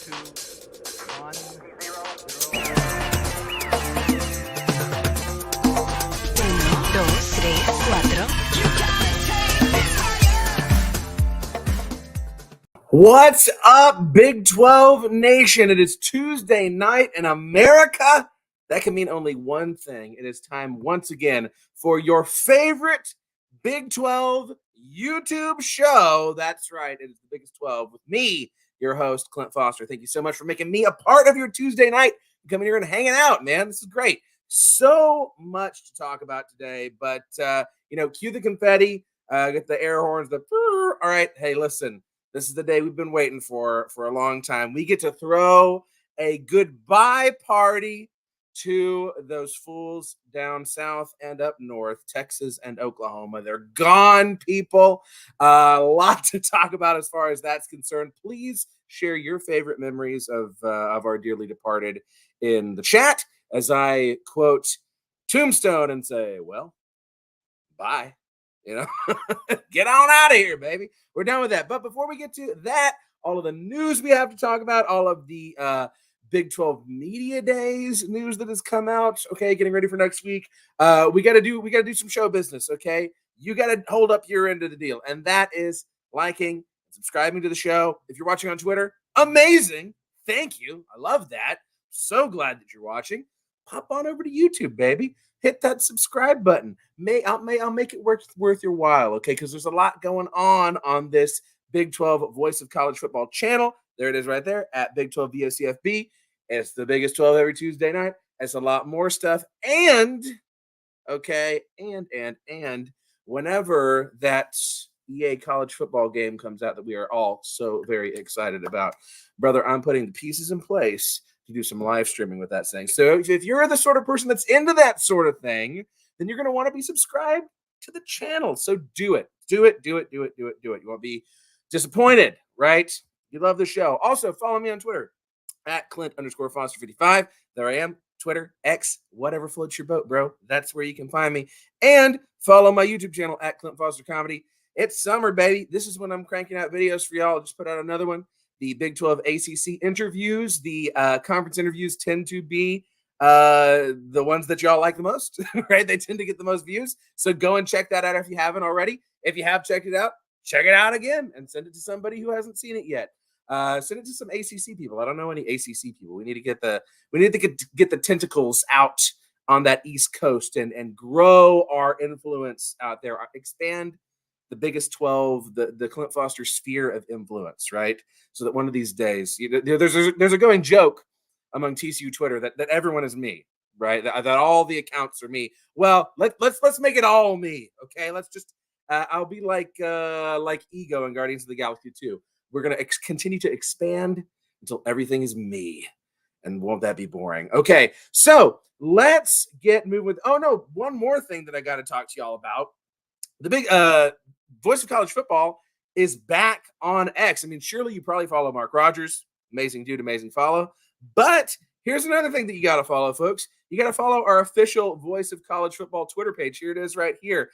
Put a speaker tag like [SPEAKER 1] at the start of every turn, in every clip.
[SPEAKER 1] 2, 1, 0.
[SPEAKER 2] Uno, dos, tres, cuatro.
[SPEAKER 3] What's up, Big 12 Nation? It is Tuesday night in America. That can mean only one thing. It is time once again for your favorite Big 12 YouTube show. That's right. It is the Biggest 12 with me, your host, Clint Foster. Thank you so much for making me a part of your Tuesday night. Coming here and hanging out, man. This is great. So much to talk about today, but, cue the confetti, get the air horns, all right. Hey, listen. This is the day we've been waiting for a long time. We get to throw a goodbye party to those fools down south and up north, Texas and Oklahoma. They're gone, people. A lot to talk about as far as that's concerned. Please share your favorite memories of our dearly departed in the chat as I quote Tombstone and say, well, bye. Get on out of here, baby. We're done with that. But before we get to that, all of the news we have to talk about, all of the Big 12 Media Days news that has come out. Okay, getting ready for next week. We gotta do some show business. Okay, you gotta hold up your end of the deal, and that is liking, subscribing to the show. If you're watching on Twitter, amazing. Thank you. I love that. So glad that you're watching. Pop on over to YouTube, baby. Hit that subscribe button. I'll make it worth your while, okay? Because there's a lot going on this Big 12 Voice of College Football channel. There it is right there at Big 12 VOCFB. It's the biggest 12 every Tuesday night. It's a lot more stuff. And, okay, and whenever that EA college football game comes out that we are all so very excited about, brother, I'm putting the pieces in place to do some live streaming with that thing. So if you're the sort of person that's into that sort of thing, then you're going to want to be subscribed to the channel. So do it. Do it. You won't be disappointed, right? You love the show. Also, follow me on Twitter at Clint_Foster55. There I am. Twitter, X, whatever floats your boat, bro. That's where you can find me. And follow my YouTube channel at Clint Foster Comedy. It's summer, baby. This is when I'm cranking out videos for y'all. I'll just put out another one. The Big 12 ACC interviews, the conference interviews tend to be the ones that y'all like the most, right? They tend to get the most views. So go and check that out if you haven't already. If you have checked it out, check it out again and send it to somebody who hasn't seen it yet. Send it to some ACC people. I don't know any ACC people. We need to get the tentacles out on that East Coast and grow our influence out there. Expand the biggest 12, the Clint Foster sphere of influence, right? So that one of these days, there's a going joke among TCU Twitter that everyone is me, right? That all the accounts are me. Well, let's make it all me, okay? Let's just I'll be like Ego in Guardians of the Galaxy 2. We're gonna continue to expand until everything is me, and won't that be boring? Okay, so let's get moving with. Oh no, one more thing that I got to talk to y'all about. The big Voice of College Football is back on X. I mean, surely you probably follow Mark Rogers. Amazing dude, amazing follow. But here's another thing that you got to follow, folks. You got to follow our official Voice of College Football Twitter page. Here it is right here.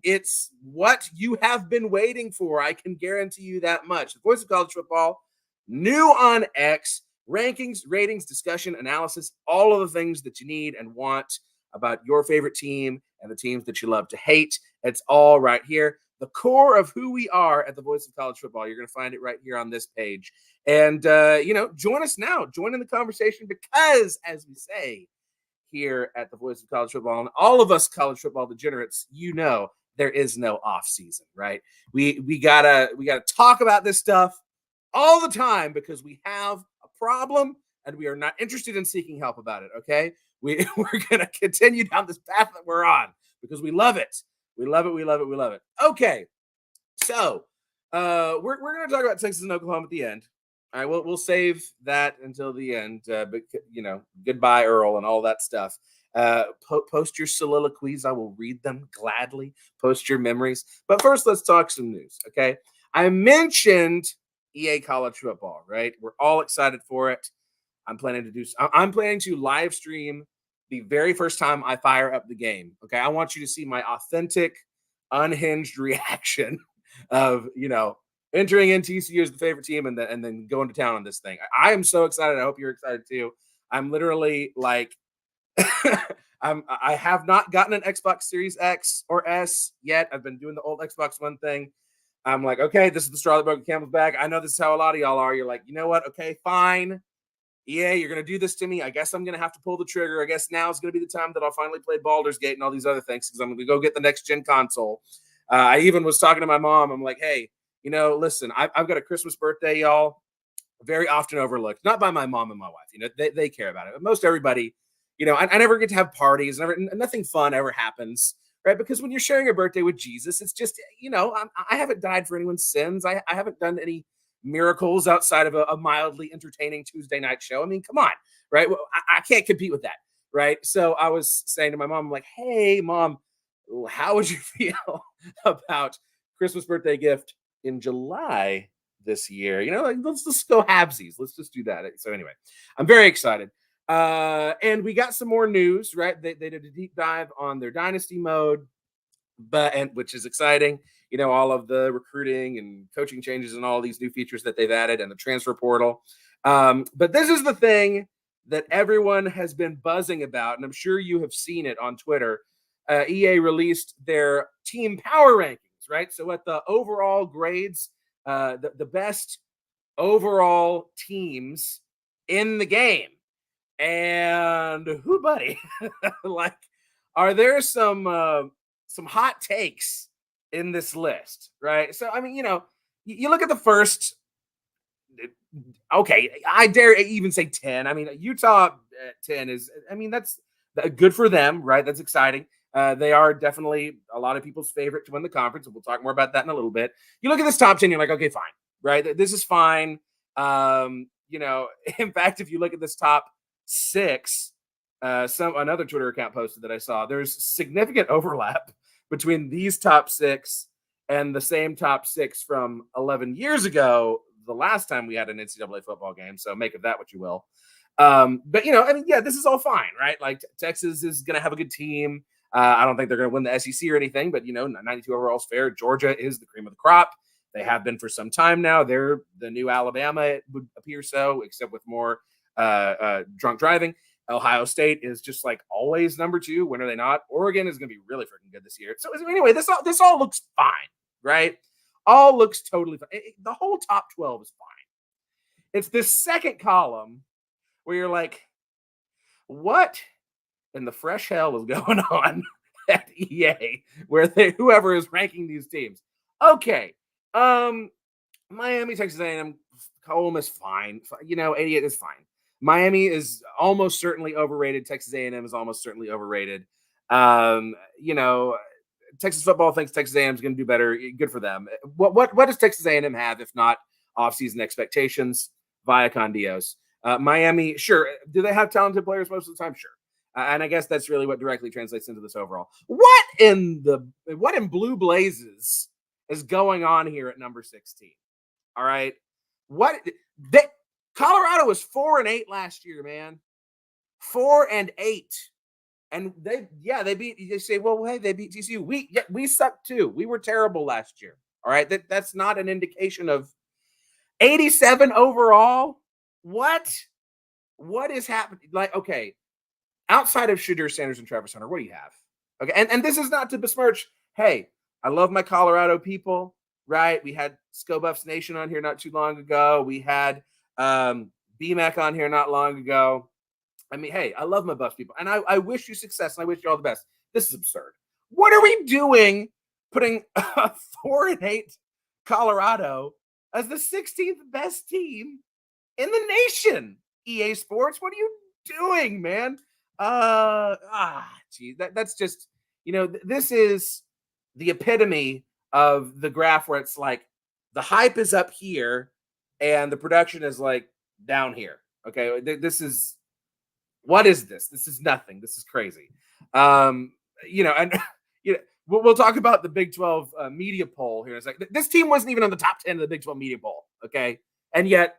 [SPEAKER 3] It's what you have been waiting for. I can guarantee you that much. The Voice of College Football, new on X, rankings, ratings, discussion, analysis, all of the things that you need and want about your favorite team and the teams that you love to hate. It's all right here. The core of who we are at the Voice of College Football. You're going to find it right here on this page. And, join us now. Join in the conversation because, as we say here at the Voice of College Football, and all of us college football degenerates, there is no off season, right? We gotta talk about this stuff all the time because we have a problem and we are not interested in seeking help about it, okay? We're going to continue down this path that we're on because we love it. We love it. Okay, so we're going to talk about Texas and Oklahoma at the end. All right, we'll save that until the end. But goodbye, Earl, and all that stuff. Post your soliloquies. I will read them gladly. Post your memories. But first, let's talk some news, okay? I mentioned EA College Football, right? We're all excited for it. I'm planning to live stream the very first time I fire up the game. Okay, I want you to see my authentic, unhinged reaction of entering in TCU as the favorite team and then going to town on this thing. I am so excited. I hope you're excited too. I'm literally like, I have not gotten an Xbox Series X or S yet. I've been doing the old Xbox One thing. I'm like, okay, this is the straw that broke the camel's back. I know this is how a lot of y'all are. You're like, you know what? Okay, fine. Yeah, you're gonna do this to me. I guess I'm gonna have to pull the trigger. I guess now is gonna be the time that I'll finally play Baldur's Gate and all these other things because I'm gonna go get the next gen console. I even was talking to my mom. I'm like, hey, listen, I've got a Christmas birthday, y'all. Very often overlooked, not by my mom and my wife. They care about it. But most everybody, I never get to have parties. Nothing fun ever happens, right? Because when you're sharing a birthday with Jesus, it's just, I haven't died for anyone's sins. I haven't done any miracles outside of a mildly entertaining Tuesday night show. I mean, come on, right? Well, I can't compete with that, right? So I was saying to my mom, I'm like, hey, mom, how would you feel about Christmas birthday gift in July this year? Like, let's just go halvesies. Let's just do that. So anyway, I'm very excited. And we got some more news, right? They did a deep dive on their dynasty mode, which is exciting. All of the recruiting and coaching changes and all these new features that they've added and the transfer portal. But this is the thing that everyone has been buzzing about, and I'm sure you have seen it on Twitter. EA released their team power rankings, right? So at the overall grades, the best overall teams in the game. And who, buddy? Like, are there some hot takes in this list, right? So, I mean, you look at the first, okay, I dare even say 10. I mean, Utah at 10 is, I mean, that's good for them, right? That's exciting. They are definitely a lot of people's favorite to win the conference, and we'll talk more about that in a little bit. You look at this top 10, you're like, okay, fine, right? This is fine. In fact, if you look at this top 6, another Twitter account posted that I saw, there's significant overlap between these top 6 and the same top 6 from 11 years ago, the last time we had an NCAA football game. So make of that what you will. But I mean, yeah, this is all fine, right? Like, Texas is going to have a good team. I don't think they're going to win the SEC or anything, but 92 overall is fair. Georgia is the cream of the crop. They have been for some time now. They're the new Alabama, it would appear so, except with more drunk driving. Ohio State is just like always number 2. When are they not? Oregon is going to be really freaking good this year. So anyway, this all looks fine, right? All looks totally fine. The whole top 12 is fine. It's this second column where you're like, what in the fresh hell is going on at EA where whoever is ranking these teams? Okay. Miami, Texas A&M, Ole Miss, fine. 88 is fine. Miami is almost certainly overrated. Texas A&M is almost certainly overrated. Texas football thinks Texas A&M is going to do better. Good for them. What does Texas A&M have if not offseason expectations? Via con Dios. Miami, sure. Do they have talented players most of the time? Sure. And I guess that's really what directly translates into this overall. What in blue blazes is going on here at number 16? All right. Colorado was 4-8 last year, man. 4-8. And they beat, you say, well, hey, they beat TCU. We sucked too. We were terrible last year. All right. That's not an indication of 87 overall. What is happening? Like, okay, outside of Shadur Sanders and Travis Hunter, what do you have? Okay. And this is not to besmirch. Hey, I love my Colorado people, right? We had Scobuffs Nation on here not too long ago. We had BMAC on here not long ago. I mean, hey, I love my Buffs people, and I wish you success, and I wish you all the best. This is absurd. What are we doing putting 4-8 Colorado as the 16th best team in the nation? EA Sports, what are you doing, man? Geez, that's just, this is the epitome of the graph where it's like the hype is up here and the production is like down here. Okay, what is this? This is nothing. This is crazy. And we'll talk about the Big 12 media poll here. It's like this team wasn't even on the top 10 of the Big 12 media poll. Okay, and yet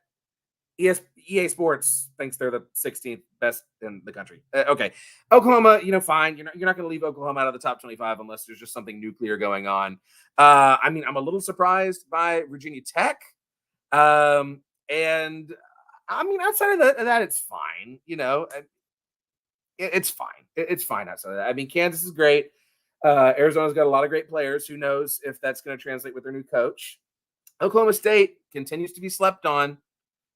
[SPEAKER 3] EA Sports thinks they're the 16th best in the country. Okay, Oklahoma, fine. You're not going to leave Oklahoma out of the top 25 unless there's just something nuclear going on. I mean, I'm a little surprised by Virginia Tech, and I mean, outside of that, it's fine. It's fine. It's fine outside of that. I mean, Kansas is great. Arizona's got a lot of great players. Who knows if that's going to translate with their new coach? Oklahoma State continues to be slept on.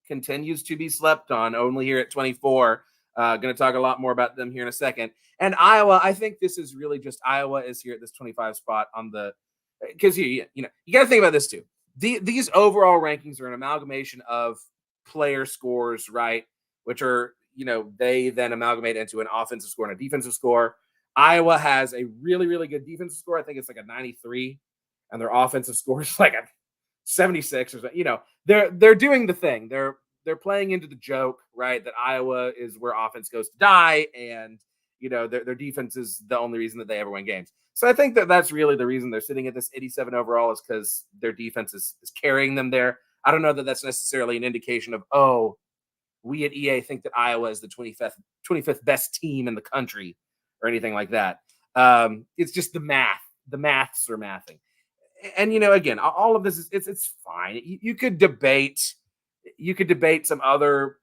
[SPEAKER 3] Only here at 24. Going to talk a lot more about them here in a second. And Iowa, I think this is really just Iowa is here at this 25 spot on the because you got to think about this too. These overall rankings are an amalgamation of player scores, right? Which are they then amalgamate into an offensive score and a defensive score. Iowa has a really, really good defensive score. I think it's like a 93, and their offensive score is like a 76 or something. They're doing the thing. They're playing into the joke, right? That Iowa is where offense goes to die, and their defense is the only reason that they ever win games. So I think that's really the reason they're sitting at this 87 overall is because their defense is carrying them there. I don't know that that's necessarily an indication of, we at EA think that Iowa is the 25th best team in the country or anything like that. It's just the math. The maths are mathing. And again, all of this is it's fine. You could debate some other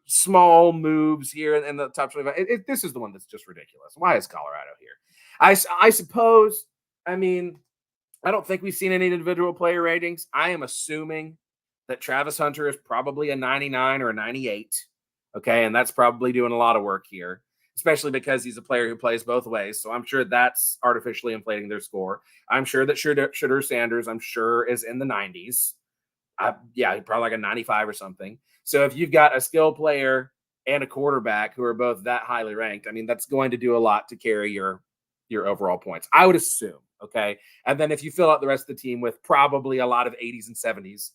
[SPEAKER 3] small moves here in the top 25. This is the one that's just ridiculous. Why is Colorado here? I suppose. I mean, I don't think we've seen any individual player ratings. I am assuming that Travis Hunter is probably a 99 or a 98. Okay, and that's probably doing a lot of work here, especially because he's a player who plays both ways. So I'm sure that's artificially inflating their score. I'm sure that Shedeur Sanders, is in the 90s. Probably like a 95 or something. So if you've got a skill player and a quarterback who are both that highly ranked, I mean, that's going to do a lot to carry your overall points, I would assume. Okay. And then if you fill out the rest of the team with probably a lot of 80s and 70s,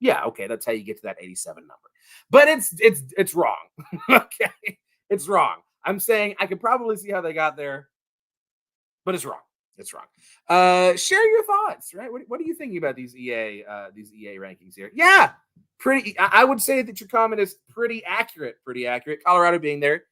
[SPEAKER 3] okay, that's how you get to that 87 number. But it's wrong. Okay. It's wrong. I'm saying I could probably see how they got there, but it's wrong. It's wrong. Share your thoughts, right? What are you thinking about these EA rankings here? Yeah, pretty. I would say that your comment is pretty accurate. Pretty accurate. Colorado being there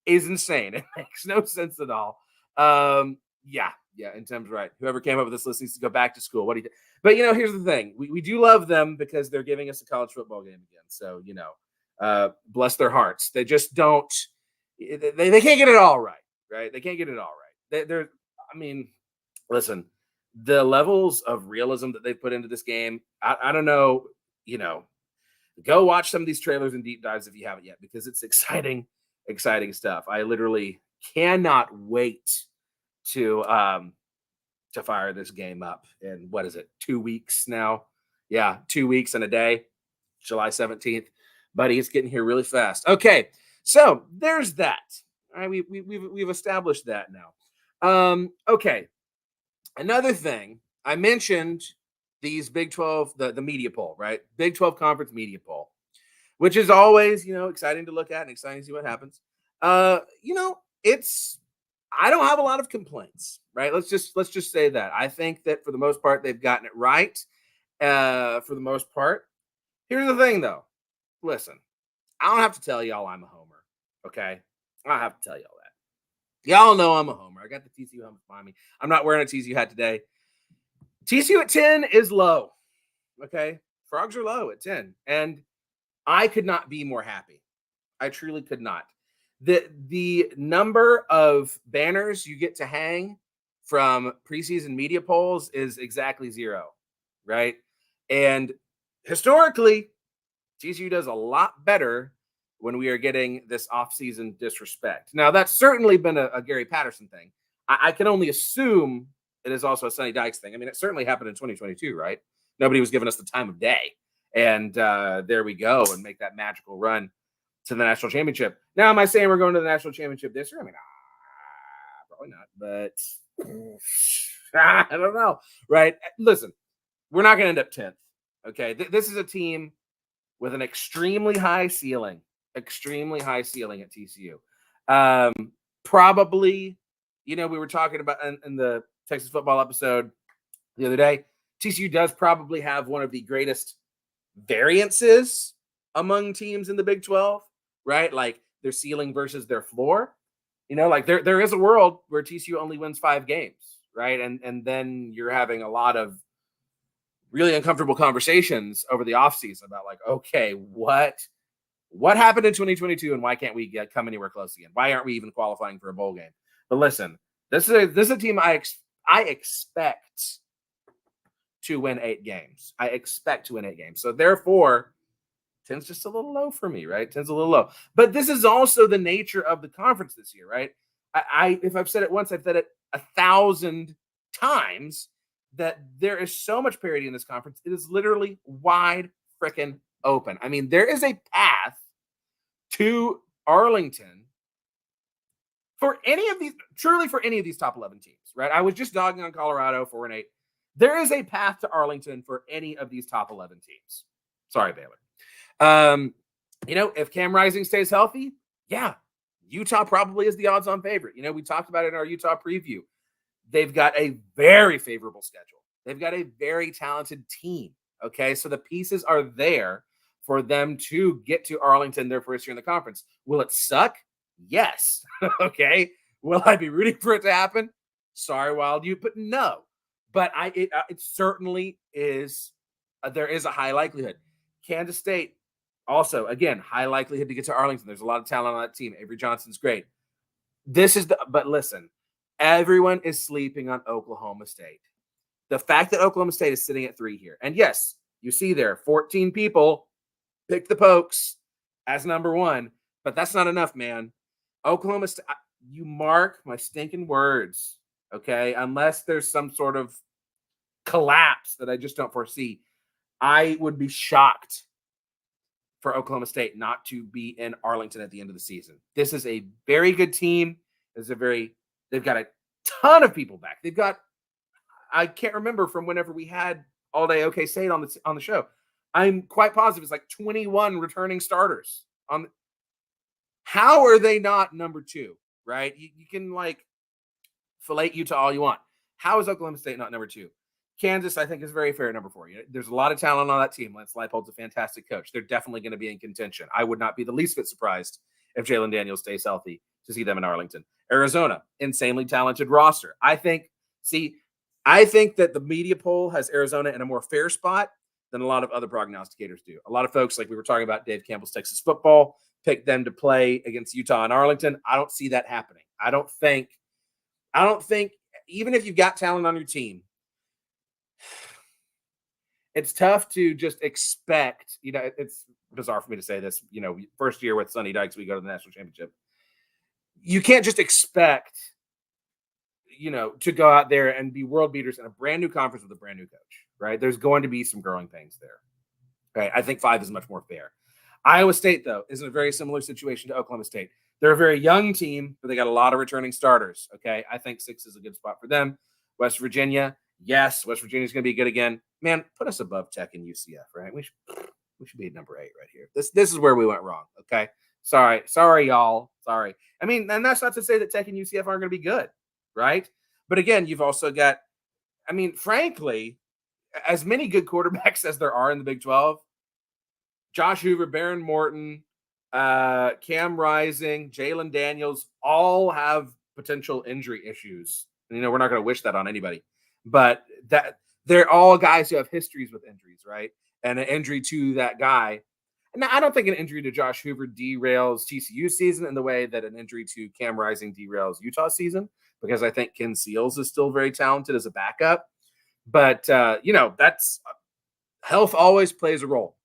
[SPEAKER 3] is insane. It makes no sense at all. Yeah, and Tim's right. Whoever came up with this list needs to go back to school. What do you think? But here's the thing: we do love them because they're giving us a college football game again. So bless their hearts. They just don't. They can't get it all right, right? They can't get it all right. They're. I mean, listen, the levels of realism that they put into this game. I don't know. Go watch some of these trailers and deep dives if you haven't yet, because it's exciting stuff. I literally cannot wait to fire this game up in 2 weeks now? Yeah, 2 weeks and a day, July 17th. Buddy, it's getting here really fast. Okay, so there's that. All right, we've established that now. Okay, another thing I mentioned these Big 12 the media poll, right? Big 12 conference media poll, which is always exciting to look at and exciting to see what happens. I don't have a lot of complaints, right? Let's just say that. I think that for the most part, they've gotten it right. For the most part. Here's the thing, though. Listen, I don't have to tell y'all I'm a homer, okay? I don't have to tell y'all that. Y'all know I'm a homer. I got the TCU helmet behind me. I'm not wearing a TCU hat today. TCU at 10 is low, okay? Frogs are low at 10. And I could not be more happy. I truly could not. The number of banners you get to hang from preseason media polls is exactly 0, right? And historically, TCU does a lot better when we are getting this offseason disrespect. Now, that's certainly been a Gary Patterson thing. I can only assume it is also a Sonny Dykes thing. I mean, it certainly happened in 2022, right? Nobody was giving us the time of day. And there we go, and make that magical run to the national championship. Now, am I saying we're going to the national championship this year? I mean, probably not, but I don't know, right? Listen, we're not going to end up 10th, okay? This is a team with an extremely high ceiling at TCU. Probably, we were talking about in the Texas football episode the other day, TCU does probably have one of the greatest variances among teams in the Big 12, right? Like their ceiling versus their floor. Like there is a world where TCU only wins 5 games, right? And then you're having a lot of really uncomfortable conversations over the offseason about like, okay, what happened in 2022 and why can't we come anywhere close again? Why aren't we even qualifying for a bowl game? But listen, this is a team I expect to win 8 games. I expect to win 8 games. So therefore, 10's just a little low for me, right? 10's a little low. But this is also the nature of the conference this year, right? I if I've said it once, I've said it 1,000 times that there is so much parity in this conference. It is literally wide freaking open. I mean, there is a path to Arlington for any of these, truly for any of these top 11 teams, right? I was just dogging on Colorado 4-8. There is a path to Arlington for any of these top 11 teams. Sorry, Baylor. If Cam Rising stays healthy, yeah, Utah probably is the odds-on favorite. We talked about it in our Utah preview. They've got a very favorable schedule. They've got a very talented team. Okay, so the pieces are there for them to get to Arlington their first year in the conference. Will it suck? Yes. Okay. Will I be rooting for it to happen? Sorry, Wild Ute, but no. But it certainly is. There is a high likelihood. Kansas State also, again, high likelihood to get to Arlington. There's a lot of talent on that team. Avery Johnson's great. But listen, everyone is sleeping on Oklahoma State. The fact that Oklahoma State is sitting at 3 here, and yes, you see there, 14 people pick the Pokes as number 1, but that's not enough, man. Oklahoma State, you mark my stinking words, okay? Unless there's some sort of collapse that I just don't foresee, I would be shocked for Oklahoma State not to be in Arlington at the end of the season. This is a very good team. They've got a ton of people back. I can't remember from whenever we had All Day OK State on the show. I'm quite positive it's like 21 returning starters. How are they not number 2, right? You can like fillet Utah all you want. How is Oklahoma State not number 2? Kansas, I think, is very fair at number 4. There's a lot of talent on that team. Lance Leipold's a fantastic coach. They're definitely going to be in contention. I would not be the least bit surprised if Jalen Daniels stays healthy to see them in Arlington. Arizona, insanely talented roster. I think that the media poll has Arizona in a more fair spot than a lot of other prognosticators do. A lot of folks, like we were talking about Dave Campbell's Texas football, picked them to play against Utah and Arlington. I don't see that happening. I don't think, even if you've got talent on your team, it's tough to just expect, it's bizarre for me to say this, first year with Sonny Dykes, we go to the national championship. You can't just expect, to go out there and be world beaters in a brand new conference with a brand new coach, right? There's going to be some growing pains there. Right? I think 5 is much more fair. Iowa State, though, is in a very similar situation to Oklahoma State. They're a very young team, but they got a lot of returning starters. Okay. I think 6 is a good spot for them. West Virginia. Yes, West Virginia's going to be good again. Man, put us above Tech and UCF, right? We should be at number 8 right here. This is where we went wrong, okay? Sorry, y'all. Sorry. I mean, and that's not to say that Tech and UCF aren't going to be good, right? But again, you've also got, frankly, as many good quarterbacks as there are in the Big 12, Josh Hoover, Baron Morton, Cam Rising, Jalen Daniels, all have potential injury issues. And, we're not going to wish that on anybody. But that they're all guys who have histories with injuries, right? And an injury to that guy. Now, I don't think an injury to Josh Hoover derails TCU season in the way that an injury to Cam Rising derails Utah season, because I think Ken Seals is still very talented as a backup. But, that's health always plays a role.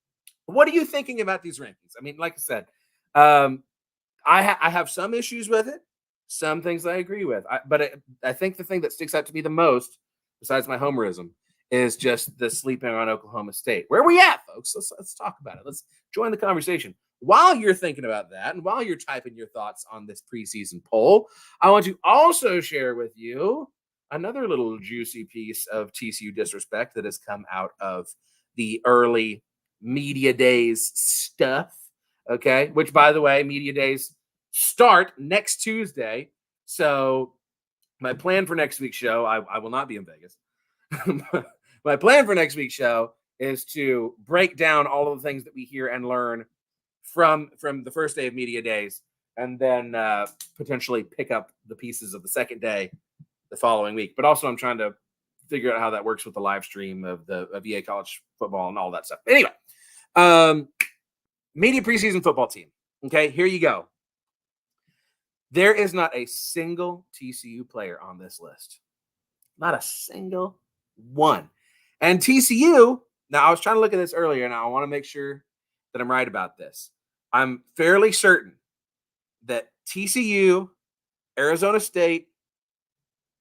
[SPEAKER 3] What are you thinking about these rankings? Like I said, I have some issues with it. Some things I agree with. But I think the thing that sticks out to me the most, besides my homerism, is just the sleeping on Oklahoma State. Where are we at, folks? Let's talk about it. Let's join the conversation. While you're thinking about that and while you're typing your thoughts on this preseason poll, I want to also share with you another little juicy piece of TCU disrespect that has come out of the early media days stuff. Okay. Which, by the way, media days start next Tuesday. So my plan for next week's show, I will not be in Vegas. My plan for next week's show is to break down all of the things that we hear and learn from the first day of media days, and then potentially pick up the pieces of the second day the following week. But also, I'm trying to figure out how that works with the live stream of EA College Football and all that stuff. Anyway, media preseason football team. Okay, here you go. There is not a single TCU player on this list. Not a single one. And TCU, now I was trying to look at this earlier, and I want to make sure that I'm right about this. I'm fairly certain that TCU, Arizona State,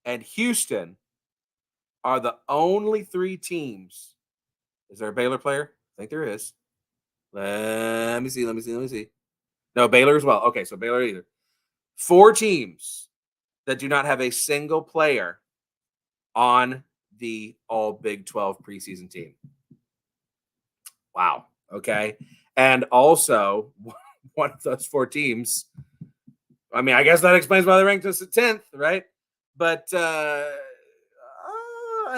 [SPEAKER 3] and Houston are the only 3 teams. Is there a Baylor player? I think there is. Let me see. No, Baylor as well. Okay, so Baylor either. 4 teams that do not have a single player on the all Big 12 preseason team. Wow. Okay. And also, one of those 4 teams, I mean, I guess that explains why they ranked us at 10th, right? But, I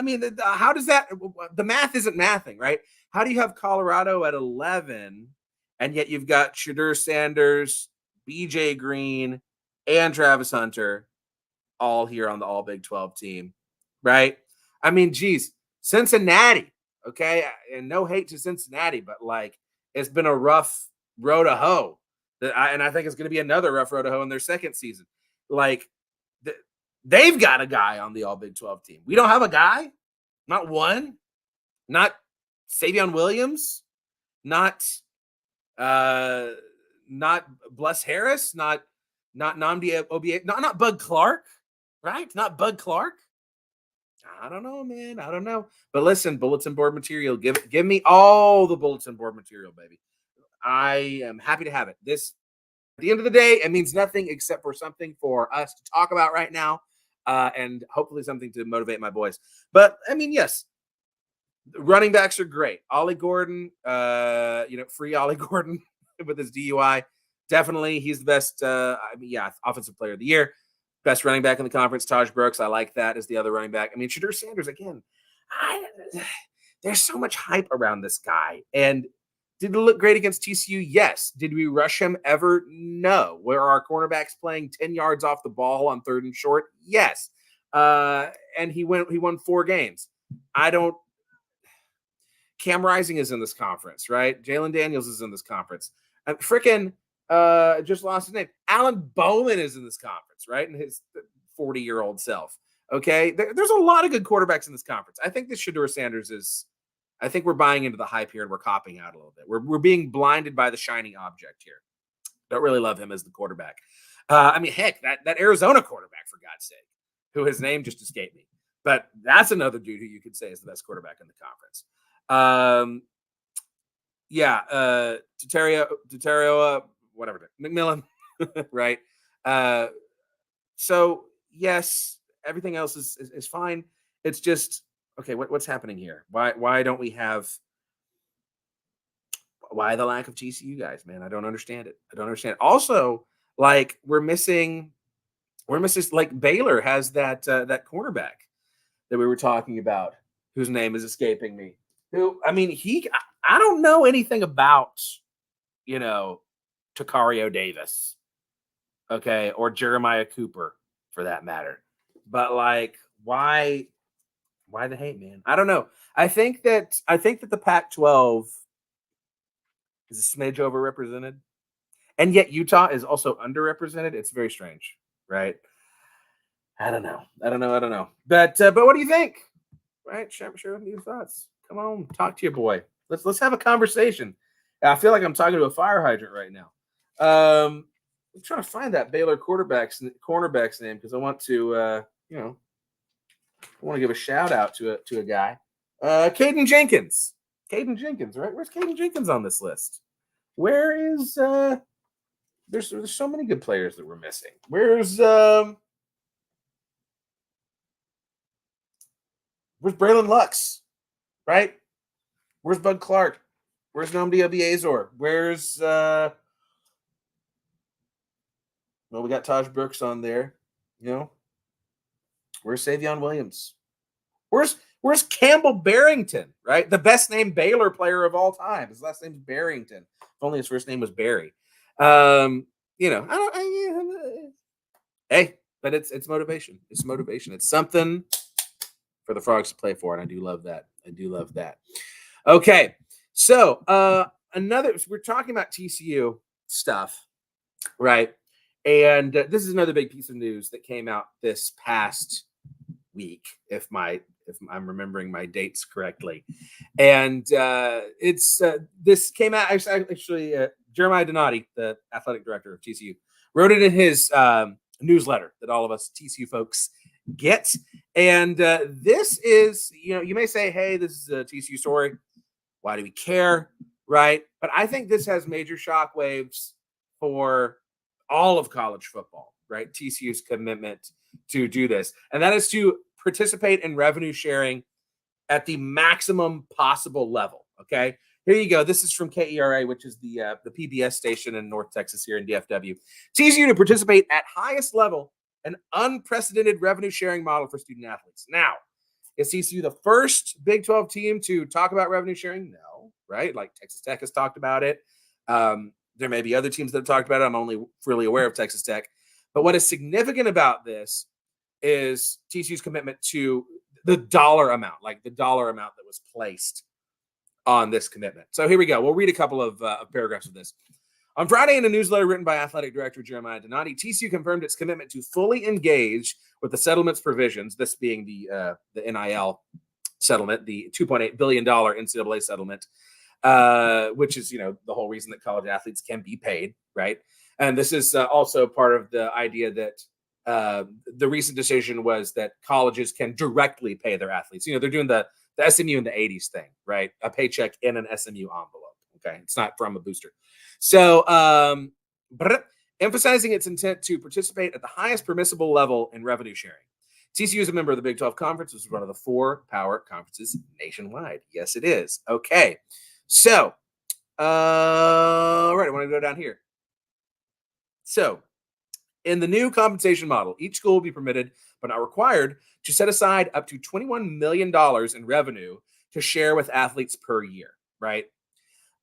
[SPEAKER 3] mean, how does that, the math isn't mathing, right? How do you have Colorado at 11, and yet you've got Shedeur Sanders, BJ Green, and Travis Hunter all here on the all Big 12 team, right? I mean, geez, Cincinnati, okay? And no hate to Cincinnati, but like, it's been a rough road to hoe. And I think it's going to be another rough road to hoe in their second season. Like, they've got a guy on the all Big 12 team. We don't have a guy, not one, not Savion Williams, not Bless Harris, not Nnamdi Oba, not Bud Clark, right? Not Bud Clark. I don't know, man. I don't know. But listen, bulletin board material. Give me all the bulletin board material, baby. I am happy to have it. This, at the end of the day, it means nothing except for something for us to talk about right now, and hopefully something to motivate my boys. But I mean, yes, running backs are great. Ollie Gordon, free Ollie Gordon with his DUI. Definitely, he's the best. Offensive player of the year. Best running back in the conference, Taj Brooks. I like that as the other running back. I mean, Shedeur Sanders, again, there's so much hype around this guy. And did it look great against TCU? Yes. Did we rush him ever? No. Were our cornerbacks playing 10 yards off the ball on 3rd and short? Yes. And he won 4 games. Cam Rising is in this conference, right? Jalen Daniels is in this conference. Just lost his name. Alan Bowman is in this conference, right? And his 40-year-old self. Okay. There's a lot of good quarterbacks in this conference. I think this Shedeur Sanders I think we're buying into the hype here and we're copping out a little bit. We're being blinded by the shiny object here. Don't really love him as the quarterback. Heck, that Arizona quarterback, for God's sake, who his name just escaped me. But that's another dude who you could say is the best quarterback in the conference. Tatario, whatever, McMillan, right? So yes, everything else is fine. It's just, okay, what's happening here? Why don't we have? Why the lack of TCU guys, man? I don't understand it. Also, like we're missing like Baylor has that cornerback that we were talking about, whose name is escaping me. I don't know anything about, Takario Davis, okay, or Jeremiah Cooper for that matter. But like, why the hate, man? I don't know. I think that the Pac-12 is a smidge overrepresented, and yet Utah is also underrepresented. It's very strange, right? I don't know. But what do you think? Right? Share with me your thoughts. Come on, talk to your boy. Let's have a conversation. I feel like I'm talking to a fire hydrant right now. I'm trying to find that Baylor cornerback's name because I want to, I want to give a shout out to a guy, Caden Jenkins. Caden Jenkins, right? Where's Caden Jenkins on this list? Where is there's so many good players that we're missing. Where's Braylon Lux, right? Where's Bud Clark? Where's Nnamdi Obiazor? Where's we got Taj Brooks on there, Where's Savion Williams? Where's Where's Campbell Barrington, right? The best named Baylor player of all time. His last name's Barrington. If only his first name was Barry. You know, hey, but it's motivation. It's motivation. It's something for the Frogs to play for, and I do love that. I do love that. Okay, so we're talking about TCU stuff, right? And this is another big piece of news that came out this past week, if I'm remembering my dates correctly. And this came out actually. Jeremiah Donati, the athletic director of TCU, wrote it in his newsletter that all of us TCU folks get. And this is, you may say, hey, this is a TCU story. Why do we care? Right. But I think this has major shockwaves for all of college football, right? TCU's commitment to do this. And that is to participate in revenue sharing at the maximum possible level. Okay. Here you go. This is from KERA, which is the PBS station in North Texas here in DFW. TCU to participate at highest level, an unprecedented revenue sharing model for student athletes. Now, is TCU the first Big 12 team to talk about revenue sharing? No, right? Like Texas Tech has talked about it. There may be other teams that have talked about it. I'm only really aware of Texas Tech. But what is significant about this is TCU's commitment to the dollar amount, like the dollar amount that was placed on this commitment. So here we go. We'll read a couple of paragraphs of this. On Friday, in a newsletter written by athletic director Jeremiah Donati, TCU confirmed its commitment to fully engage with the settlement's provisions, this being the NIL settlement, the $2.8 billion NCAA settlement, which is, the whole reason that college athletes can be paid, right? And this is also part of the idea that the recent decision was that colleges can directly pay their athletes. They're doing the SMU in the 80s thing, right? A paycheck in an SMU envelope. Okay. It's not from a booster. So, emphasizing its intent to participate at the highest permissible level in revenue sharing. TCU is a member of the Big 12 Conference, which is one of the 4 power conferences nationwide. Yes, it is. Okay. So, all right, I want to go down here. So, in the new compensation model, each school will be permitted, but not required, to set aside up to $21 million in revenue to share with athletes per year, right?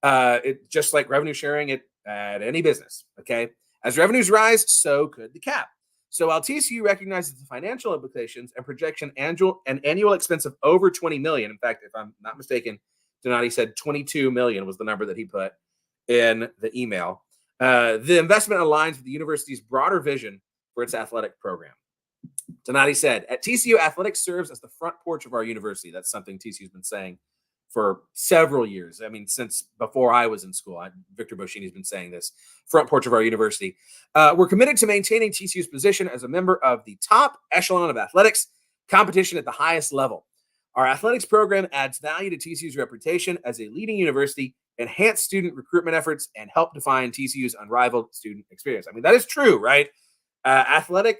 [SPEAKER 3] It just like revenue sharing at any business, okay? As revenues rise, so could the cap. So while TCU recognizes the financial implications and projection annual expense of over $20 million, in fact, if I'm not mistaken, Donati said $22 million was the number that he put in the email. The investment aligns with the university's broader vision for its athletic program. Donati said, at TCU, athletics serves as the front porch of our university. That's something TCU's been saying for several years. I mean, since before I was in school, Victor Boschini's been saying this, front porch of our university. We're committed to maintaining TCU's position as a member of the top echelon of athletics competition at the highest level. Our athletics program adds value to TCU's reputation as a leading university, enhance student recruitment efforts, and help define TCU's unrivaled student experience. I mean, that is true, right? Athletic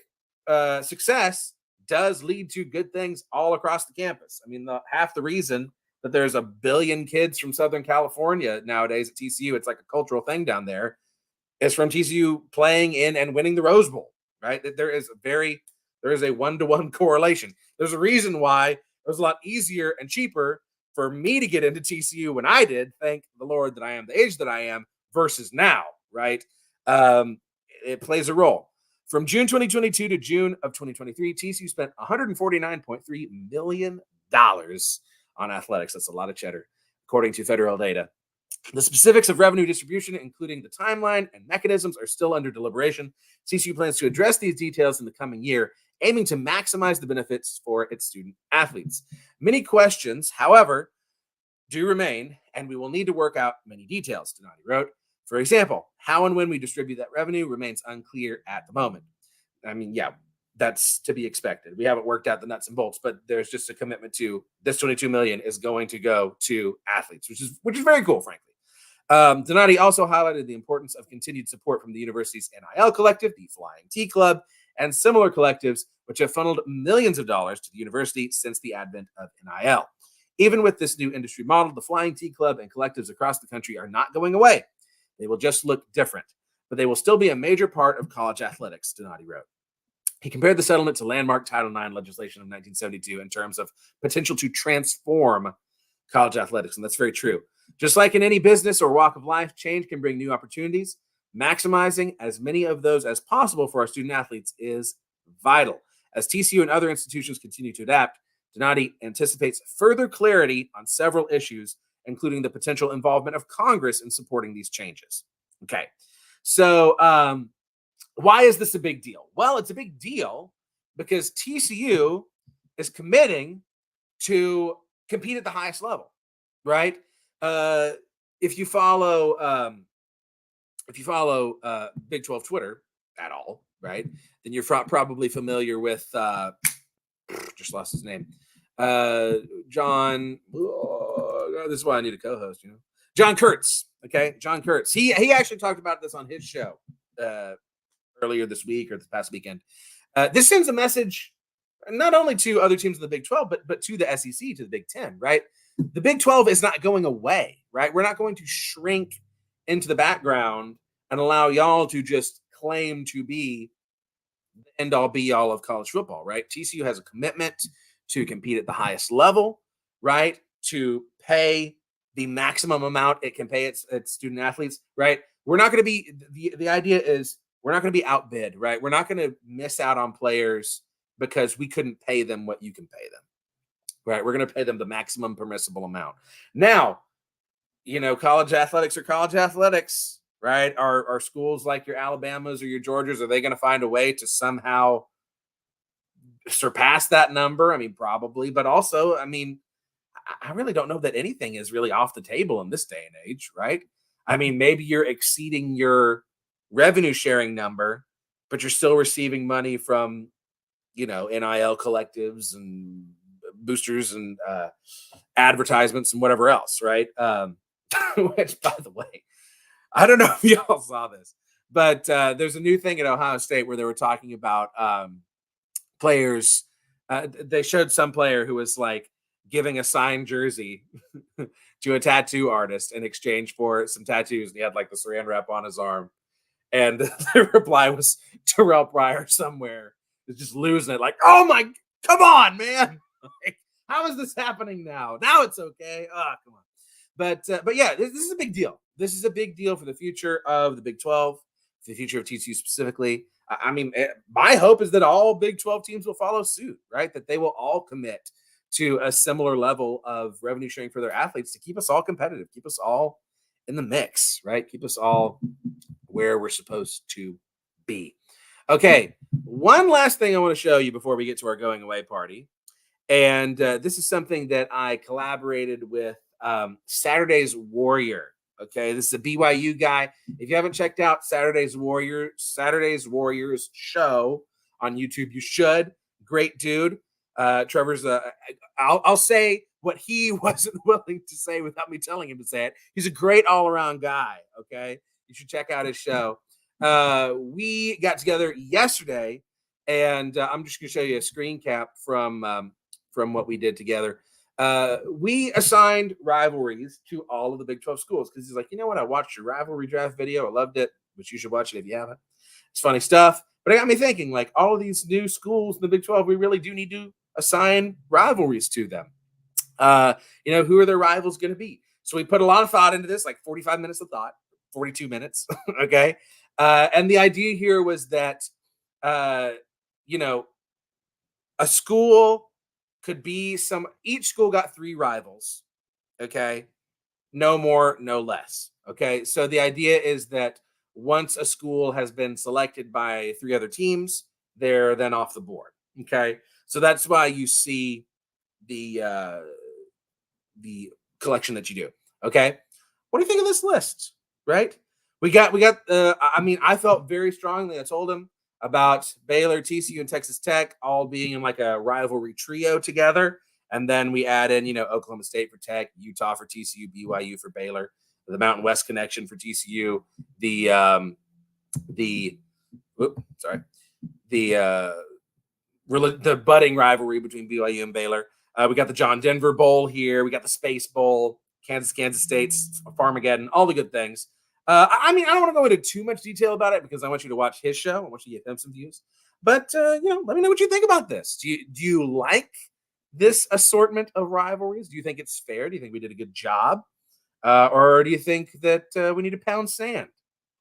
[SPEAKER 3] success does lead to good things all across the campus. I mean, half the reason that there's a billion kids from Southern California nowadays at TCU, it's like a cultural thing down there, is from TCU playing in and winning the Rose Bowl, right? There is a one-to-one correlation. There's a reason why it was a lot easier and cheaper for me to get into TCU when I did, thank the Lord that I am the age that I am, versus now, right? It plays a role. From June 2022 to June of 2023, TCU spent $149.3 million on athletics. That's a lot of cheddar, according to federal data. The specifics of revenue distribution, including the timeline and mechanisms, are still under deliberation. TCU plans to address these details in the coming year, aiming to maximize the benefits for its student athletes. Many questions, however, do remain, and we will need to work out many details, Donati wrote. For example, how and when we distribute that revenue remains unclear at the moment. I mean, yeah, that's to be expected. We haven't worked out the nuts and bolts, but there's just a commitment to this $22 million is going to go to athletes, which is very cool, frankly. Donati also highlighted the importance of continued support from the university's NIL collective, the Flying T Club, and similar collectives, which have funneled millions of dollars to the university since the advent of NIL. Even with this new industry model, the Flying T Club and collectives across the country are not going away. They will just look different, but they will still be a major part of college athletics, Donati wrote. He compared the settlement to landmark Title IX legislation of 1972 in terms of potential to transform college athletics. And that's very true. Just like in any business or walk of life, change can bring new opportunities. Maximizing as many of those as possible for our student athletes is vital. As TCU and other institutions continue to adapt, Donati anticipates further clarity on several issues, including the potential involvement of Congress in supporting these changes. Okay. So, why is this a big deal? Well, it's a big deal because TCU is committing to compete at the highest level, right? Uh, if you follow Big 12 Twitter at all, right, then you're probably familiar with just lost his name, John. Oh, this is why I need a co-host, John Kurtz. Okay, John Kurtz. He actually talked about this on his show earlier this week or this past weekend. This sends a message not only to other teams in the Big 12, but to the SEC, to the Big 10, right? The Big 12 is not going away, right? We're not going to shrink into the background and allow y'all to just claim to be the end-all be-all of college football, right? TCU has a commitment to compete at the highest level, right? To pay the maximum amount it can pay its student athletes, right? We're not going to be, the idea is we're not going to be outbid, right? We're not going to miss out on players because we couldn't pay them what you can pay them, right? We're going to pay them the maximum permissible amount. Now, college athletics are college athletics, right? Are schools like your Alabamas or your Georgias, are they going to find a way to somehow surpass that number? I mean, probably, but also, I mean, I really don't know that anything is really off the table in this day and age, right? I mean, maybe you're exceeding your revenue sharing number, but you're still receiving money from, NIL collectives and boosters and advertisements and whatever else, right? Which, by the way, I don't know if y'all saw this, but there's a new thing at Ohio State where they were talking about players. They showed some player who was like giving a signed jersey to a tattoo artist in exchange for some tattoos. And he had like the saran wrap on his arm. And the reply was Terrell Pryor somewhere is just losing it. Like, oh my, come on, man. Like, how is this happening now? Now it's okay. Oh, come on. But yeah, this is a big deal. This is a big deal for the future of the Big 12, for the future of TCU specifically. I mean, my hope is that all Big 12 teams will follow suit, right? That they will all commit to a similar level of revenue sharing for their athletes to keep us all competitive, keep us all in the mix, right? Keep us all where we're supposed to be. Okay, one last thing I want to show you before we get to our going away party. And this is something that I collaborated with Saturday's Warrior. Okay, this is a BYU guy. If you haven't checked out Saturday's Warriors show on YouTube, you should. Great dude. Trevor's I'll say what he wasn't willing to say without me telling him to say it. He's a great all-around guy. Okay, you should check out his show. We got together yesterday, and I'm just gonna show you a screen cap from what we did together. We assigned rivalries to all of the Big 12 schools because he's like, you know what? I watched your rivalry draft video. I loved it, but you should watch it if you haven't. It's funny stuff. But it got me thinking, like, all of these new schools in the Big 12, we really do need to assign rivalries to them. Who are their rivals going to be? So we put a lot of thought into this, like 45 minutes of thought, 42 minutes. Okay. And the idea here was that, a school could be each school got 3 rivals. Okay. No more, no less. Okay. So the idea is that once a school has been selected by 3 other teams, they're then off the board. Okay. So that's why you see the collection that you do. Okay. What do you think of this list? Right. We got, I felt very strongly. I told him about Baylor, TCU, and Texas Tech all being in like a rivalry trio together. And then we add in, Oklahoma State for Tech, Utah for TCU, BYU for Baylor, the Mountain West connection for TCU, the budding rivalry between BYU and Baylor. We got the John Denver Bowl here. We got the Space Bowl, Kansas State's Farmageddon, all the good things. I don't want to go into too much detail about it because I want you to watch his show. I want you to give him some views. But let me know what you think about this. Do you like this assortment of rivalries? Do you think it's fair? Do you think we did a good job, or do you think that we need to pound sand?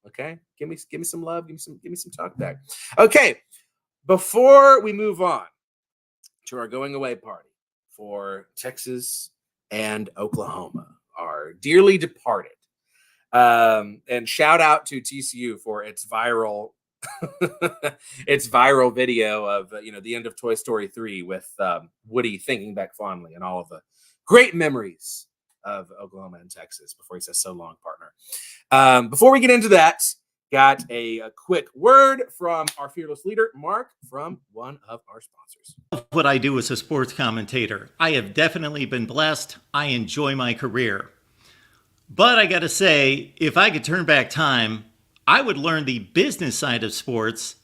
[SPEAKER 3] Okay, give me some love. Give me some talk back. Okay, before we move on to our going away party for Texas and Oklahoma, our dearly departed. And shout out to TCU for its viral its viral video of the end of Toy Story 3 with Woody thinking back fondly and all of the great memories of Oklahoma and Texas before he says so long, partner. Before we get into that, got a quick word from our fearless leader, Mark, from one of our sponsors.
[SPEAKER 1] What I do as a sports commentator. I have definitely been blessed. I enjoy my career. But I got to say, if I could turn back time, I would learn the business side of sports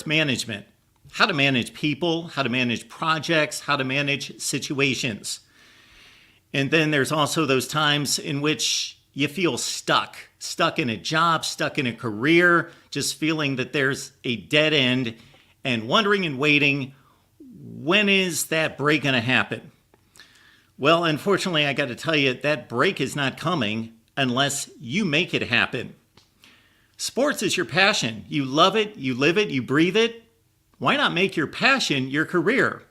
[SPEAKER 1] management, how to manage people, how to manage projects, how to manage situations. And then there's also those times in which you feel stuck in a job, stuck in a career, just feeling that there's a dead end and wondering and waiting, when is that break going to happen? Well, unfortunately, I got to tell you, that break is not coming unless you make it happen. Sports is your passion. You love it, you live it, you breathe it. Why not make your passion your career?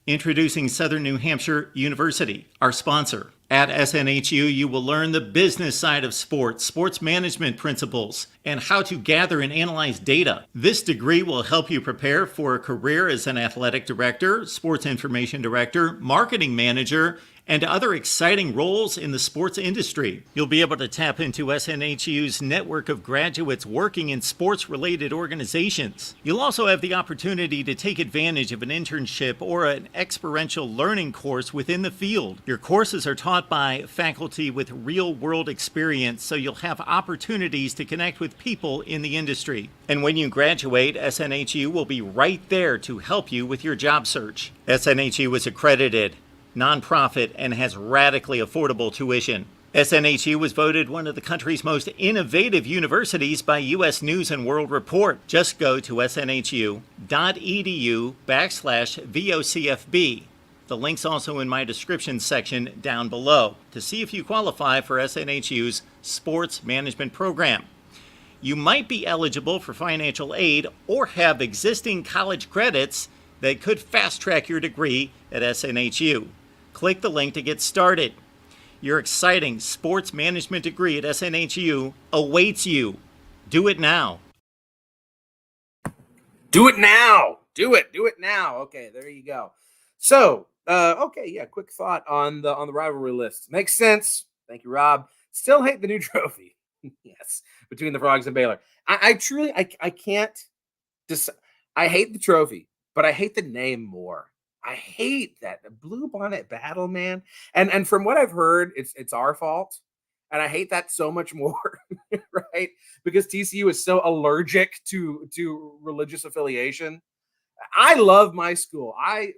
[SPEAKER 1] Introducing Southern New Hampshire University, our sponsor. At SNHU, you will learn the business side of sports, sports management principles, and how to gather and analyze data. This degree will help you prepare for a career as an athletic director, sports information director, marketing manager, and other exciting roles in the sports industry. You'll be able to tap into SNHU's network of graduates working in sports-related organizations. You'll also have the opportunity to take advantage of an internship or an experiential learning course within the field. Your courses are taught by faculty with real-world experience, so you'll have opportunities to connect with people in the industry. And when you graduate, SNHU will be right there to help you with your job search. SNHU is accredited, nonprofit, and has radically affordable tuition. SNHU was voted one of the country's most innovative universities by U.S. News and World Report. Just go to snhu.edu/VOCFB. The link's also in my description section down below to see if you qualify for SNHU's sports management program. You might be eligible for financial aid or have existing college credits that could fast-track your degree at SNHU. Click the link to get started. Your exciting sports management degree at SNHU awaits you. Do it now.
[SPEAKER 3] Do it now. Do it now. Okay, there you go. So, quick thought on the rivalry list. Makes sense. Thank you, Rob. Still hate the new trophy. Yes, between the Frogs and Baylor. I truly can't decide. I hate the trophy, but I hate the name more. I hate that the Blue Bonnet Battle, man. And from what I've heard, it's our fault. And I hate that so much more, right? Because TCU is so allergic to religious affiliation. I love my school. I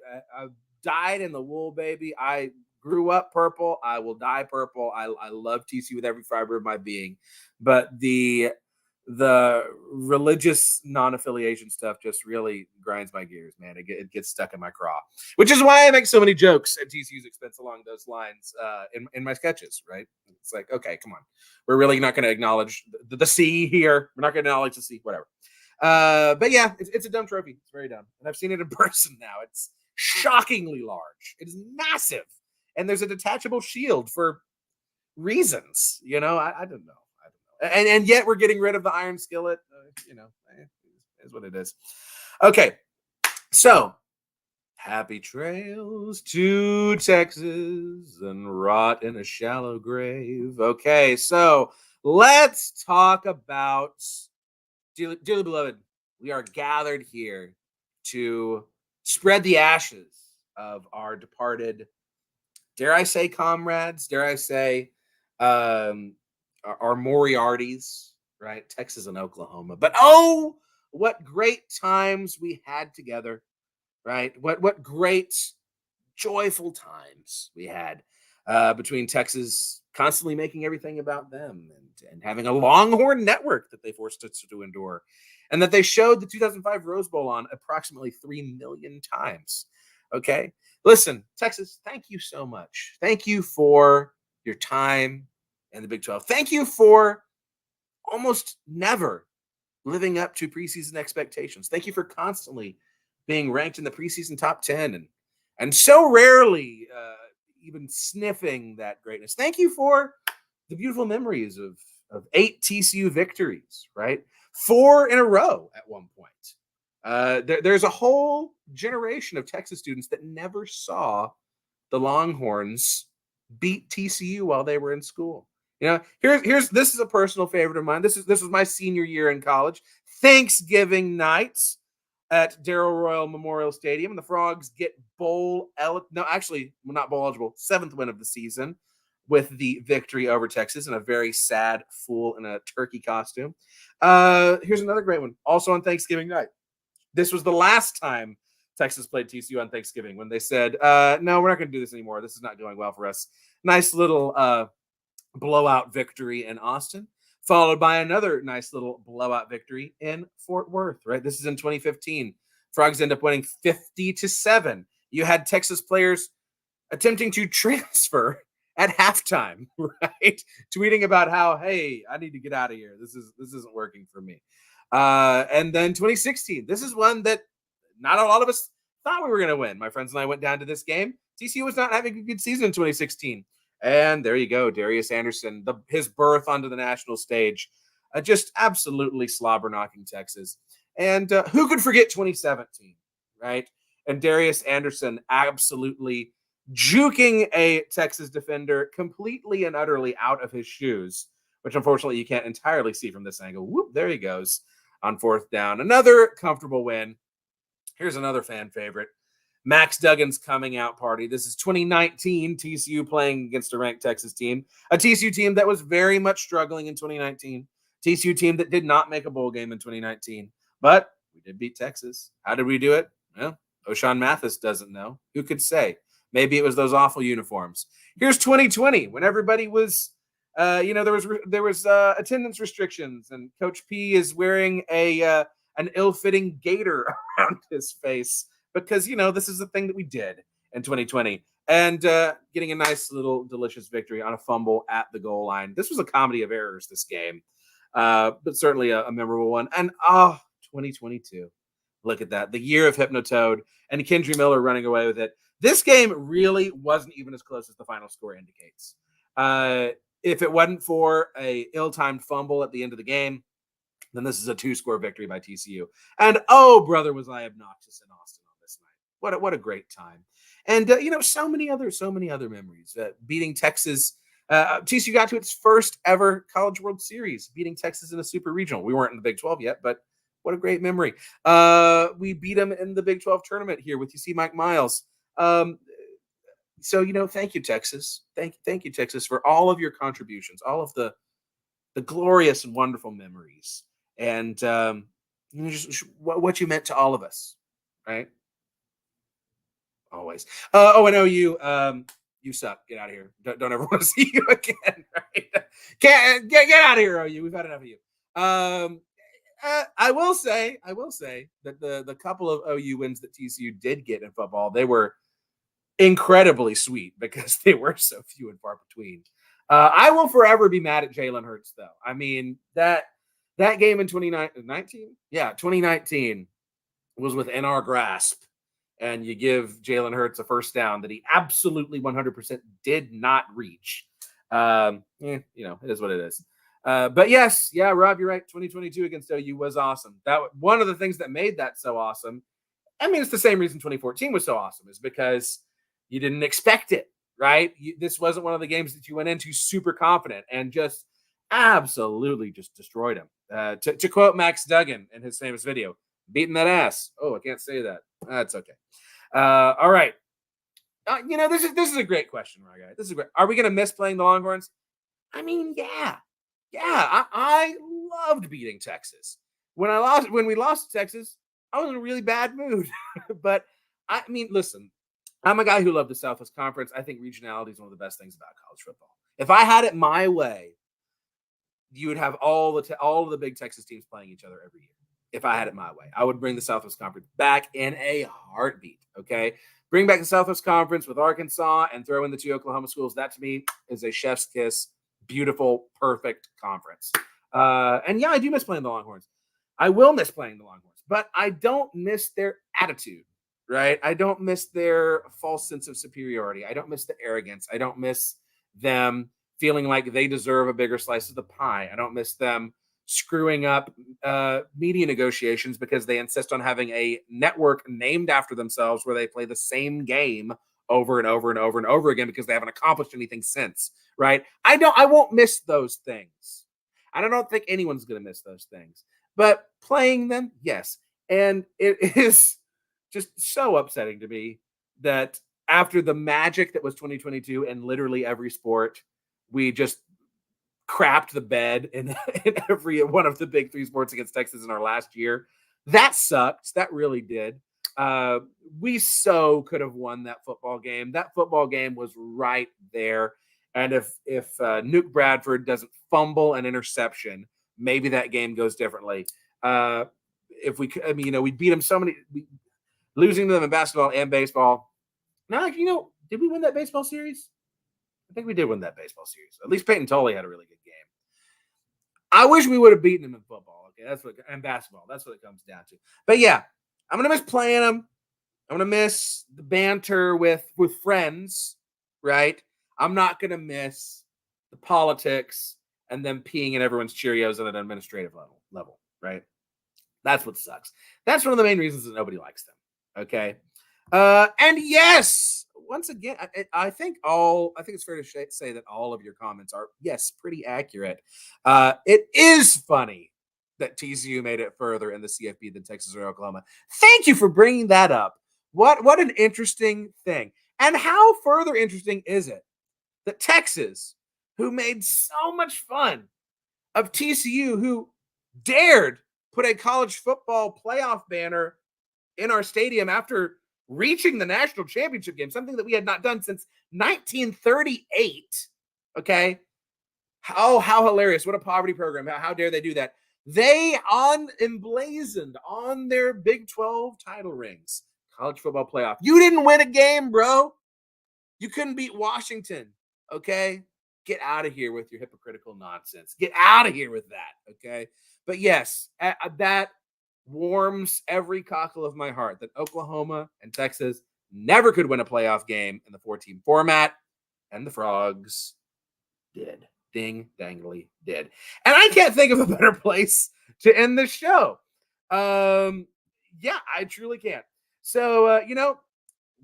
[SPEAKER 3] died in the wool, baby. I grew up purple. I will die purple. I love TCU with every fiber of my being. But the religious non-affiliation stuff just really grinds my gears, man. It gets stuck in my craw, which is why I make so many jokes at TCU's expense along those lines in my sketches, right? It's like, okay, come on. We're really not going to acknowledge the C here. We're not going to acknowledge the C, whatever. But yeah, it's a dumb trophy. It's very dumb. And I've seen it in person now. It's shockingly large. It is massive. And there's a detachable shield for reasons, I don't know. And yet we're getting rid of the iron skillet. Is what it is. Okay, so happy trails to Texas and rot in a shallow grave. Okay, so let's talk about, dearly beloved, we are gathered here to spread the ashes of our departed, dare I say, comrades, dare I say, our Moriartys, right? Texas and Oklahoma. But oh, what great times we had together, right? What great, joyful times we had. between Texas constantly making everything about them and having a Longhorn network that they forced us to endure, and that they showed the 2005 Rose Bowl on approximately 3 million times. Okay. Listen, Texas, thank you so much. Thank you for your time in the Big 12. Thank you for almost never living up to preseason expectations. Thank you for constantly being ranked in the preseason top 10 and so rarely even sniffing that greatness. Thank you for the beautiful memories of 8 TCU victories, right? 4 in a row at one point. There's a whole generation of Texas students that never saw the Longhorns beat TCU while they were in school. You know, here's this is a personal favorite of mine. This was my senior year in college. Thanksgiving night at Darrell Royal Memorial Stadium, and the Frogs get not bowl eligible, 7th win of the season with the victory over Texas in a very sad fool in a turkey costume. Here's another great one, also on Thanksgiving night. This was the last time Texas played TCU on Thanksgiving when they said, no, we're not going to do this anymore. This is not going well for us. Nice little blowout victory in Austin, followed by another nice little blowout victory in Fort Worth, right? This is in 2015. Frogs end up winning 50-7. You had Texas players attempting to transfer at halftime, right? Tweeting about how, hey, I need to get out of here. This isn't working for me. And then 2016. This is one that not a lot of us thought we were going to win. My friends and I went down to this game. TCU was not having a good season in 2016. And there you go, Darius Anderson, his birth onto the national stage, just absolutely slobber-knocking Texas. And who could forget 2017, right? And Darius Anderson absolutely juking a Texas defender completely and utterly out of his shoes, which unfortunately you can't entirely see from this angle. Whoop, there he goes on 4th down. Another comfortable win. Here's another fan favorite. Max Duggan's coming out party. This is 2019, TCU playing against a ranked Texas team, a TCU team that was very much struggling in 2019, TCU team that did not make a bowl game in 2019, but we did beat Texas. How did we do it? Well, O'Shawn Mathis doesn't know. Who could say? Maybe it was those awful uniforms. Here's 2020 when everybody was, there was attendance restrictions, and Coach P is wearing an ill-fitting gaiter around his face. Because, this is the thing that we did in 2020. And getting a nice little delicious victory on a fumble at the goal line. This was a comedy of errors, this game. But certainly a memorable one. And, 2022. Look at that. The year of Hypnotoad and Kendry Miller running away with it. This game really wasn't even as close as the final score indicates. If it wasn't for a ill-timed fumble at the end of the game, then this is a 2-score victory by TCU. And, oh, brother, was I obnoxious in Austin. What a great time. And, so many other memories. Beating Texas. TCU got to its first ever College World Series, beating Texas in a super regional. We weren't in the Big 12 yet, but what a great memory. We beat them in the Big 12 tournament here with Mike Miles. So, thank you, Texas. Thank you, Texas, for all of your contributions, all of the glorious and wonderful memories. And just what you meant to all of us, right? Always. And OU, you suck. Get out of here. Don't ever want to see you again. Right? Get out of here, OU. We've had enough of you. I will say that the couple of OU wins that TCU did get in football, they were incredibly sweet because they were so few and far between. I will forever be mad at Jalen Hurts, though. I mean, that game in 2019, yeah, 2019 was within our grasp. And you give Jalen Hurts a first down that he absolutely 100% did not reach. It is what it is. But yes, yeah, Rob, you're right. 2022 against OU was awesome. That one of the things that made that so awesome. I mean, it's the same reason 2014 was so awesome, is because you didn't expect it, right? This wasn't one of the games that you went into super confident and just absolutely just destroyed him. To quote Max Duggan in his famous video, beating that ass. Oh, I can't say that. That's okay. All right. This is a great question, my guy. This is great. Are we going to miss playing the Longhorns? I mean, yeah. I loved beating Texas. When we lost to Texas, I was in a really bad mood. But I mean, listen, I'm a guy who loved the Southwest Conference. I think regionality is one of the best things about college football. If I had it my way, you would have all of the big Texas teams playing each other every year. If I had it my way, I would bring the Southwest Conference back in a heartbeat. Okay, bring back the Southwest Conference with Arkansas and throw in the 2 Oklahoma schools. That to me is a chef's kiss, beautiful, perfect conference. And yeah, I do miss playing the Longhorns. I will miss playing the Longhorns, but I don't miss their attitude. Right? I don't miss their false sense of superiority. I don't miss the arrogance. I don't miss them feeling like they deserve a bigger slice of the pie. I don't miss them screwing up media negotiations because they insist on having a network named after themselves where they play the same game over and over and over and over again because they haven't accomplished anything since. Right? I won't miss those things. And I don't think anyone's going to miss those things. But playing them, yes. And it is just so upsetting to me that after the magic that was 2022 in literally every sport, we just crapped the bed in every one of the big 3 sports against Texas in our last year. That sucked. That really did. We so could have won that football game. That football game was right there. And if Nuke Bradford doesn't fumble an interception, maybe that game goes differently. If we could, we beat them so many. Losing to them in basketball and baseball. Now, did we win that baseball series? I think we did win that baseball series. At least Peyton Tolley had a really good game. I wish we would have beaten them in football. Okay, and basketball. That's what it comes down to. But yeah, I'm gonna miss playing them. I'm gonna miss the banter with friends. Right? I'm not gonna miss the politics and them peeing in everyone's Cheerios at an administrative level. Right? That's what sucks. That's one of the main reasons that nobody likes them. Okay. And yes, once again, I think it's fair to say that all of your comments are, yes, pretty accurate. It is funny that TCU made it further in the CFP than Texas or Oklahoma. Thank you for bringing that up. What an interesting thing. And how further interesting is it that Texas, who made so much fun of TCU, who dared put a college football playoff banner in our stadium after reaching the national championship game, something that we had not done since 1938. Okay. How hilarious. What a poverty program. How dare they do that? They emblazoned on their Big 12 title rings, college football playoff. You didn't win a game, bro. You couldn't beat Washington. Okay. Get out of here with your hypocritical nonsense. Get out of here with that. Okay. But yes, that warms every cockle of my heart that Oklahoma and Texas never could win a playoff game in the 4-team format, and the Frogs did. Ding, dangly, did. And I can't think of a better place to end this show. Yeah, I truly can't. So,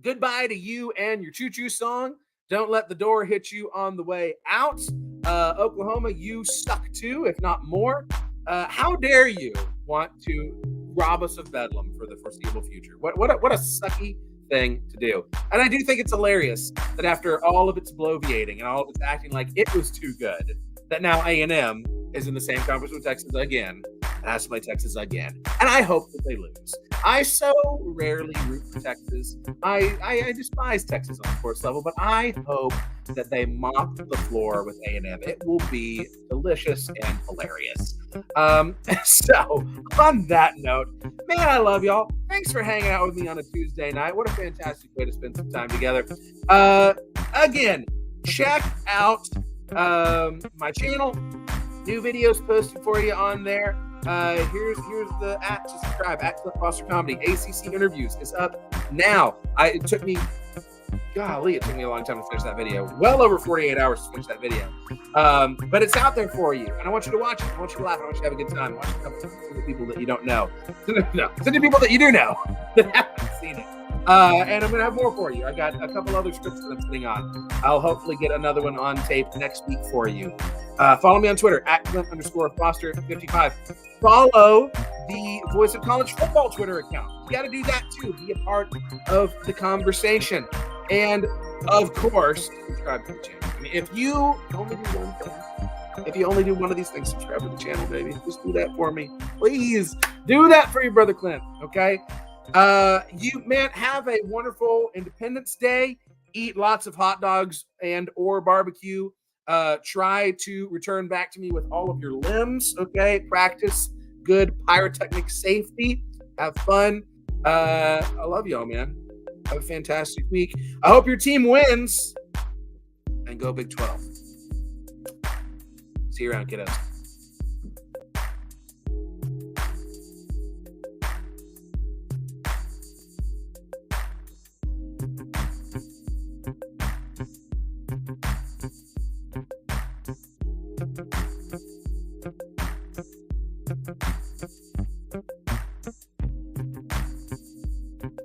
[SPEAKER 3] goodbye to you and your choo-choo song. Don't let the door hit you on the way out. Oklahoma, you suck too, if not more. How dare you want to rob us of Bedlam for the foreseeable future? What a sucky thing to do. And I do think it's hilarious that after all of its bloviating and all of its acting like it was too good, that now A&M is in the same conference with Texas again and has to play Texas again. And I hope that they lose. I so rarely root for Texas. I despise Texas on the sports level, but I hope that they mop the floor with A&M. It will be delicious and hilarious. So on that note, man, I love y'all. Thanks for hanging out with me on a Tuesday night. What a fantastic way to spend some time together. Again, check out my channel. New videos posted for you on there. Here's the app to subscribe. At Clip Foster Comedy. ACC Interviews is up now. It took me a long time to finish that video. Well over 48 hours to finish that video. But it's out there for you. And I want you to watch it. I want you to laugh. I want you to have a good time. I want you to come to the people that you don't know. No, to the people that you do know that haven't seen it. And I'm going to have more for you. I got a couple other scripts that I'm sitting on. I'll hopefully get another one on tape next week for you. Follow me on Twitter at Clint_Foster55. Follow the Voice of College Football Twitter account. You got to do that too. Be a part of the conversation. And of course, subscribe to the channel. I mean, if you only do one thing, if you only do one of these things, subscribe to the channel, baby. Just do that for me. Please do that for your brother Clint. Okay. You man, have a wonderful Independence Day. Eat lots of hot dogs and or barbecue. Try to return back to me with all of your limbs. Okay, practice good pyrotechnic safety. Have fun. I love y'all, man. Have a fantastic week. I hope your team wins and go Big 12. See you around, kiddos.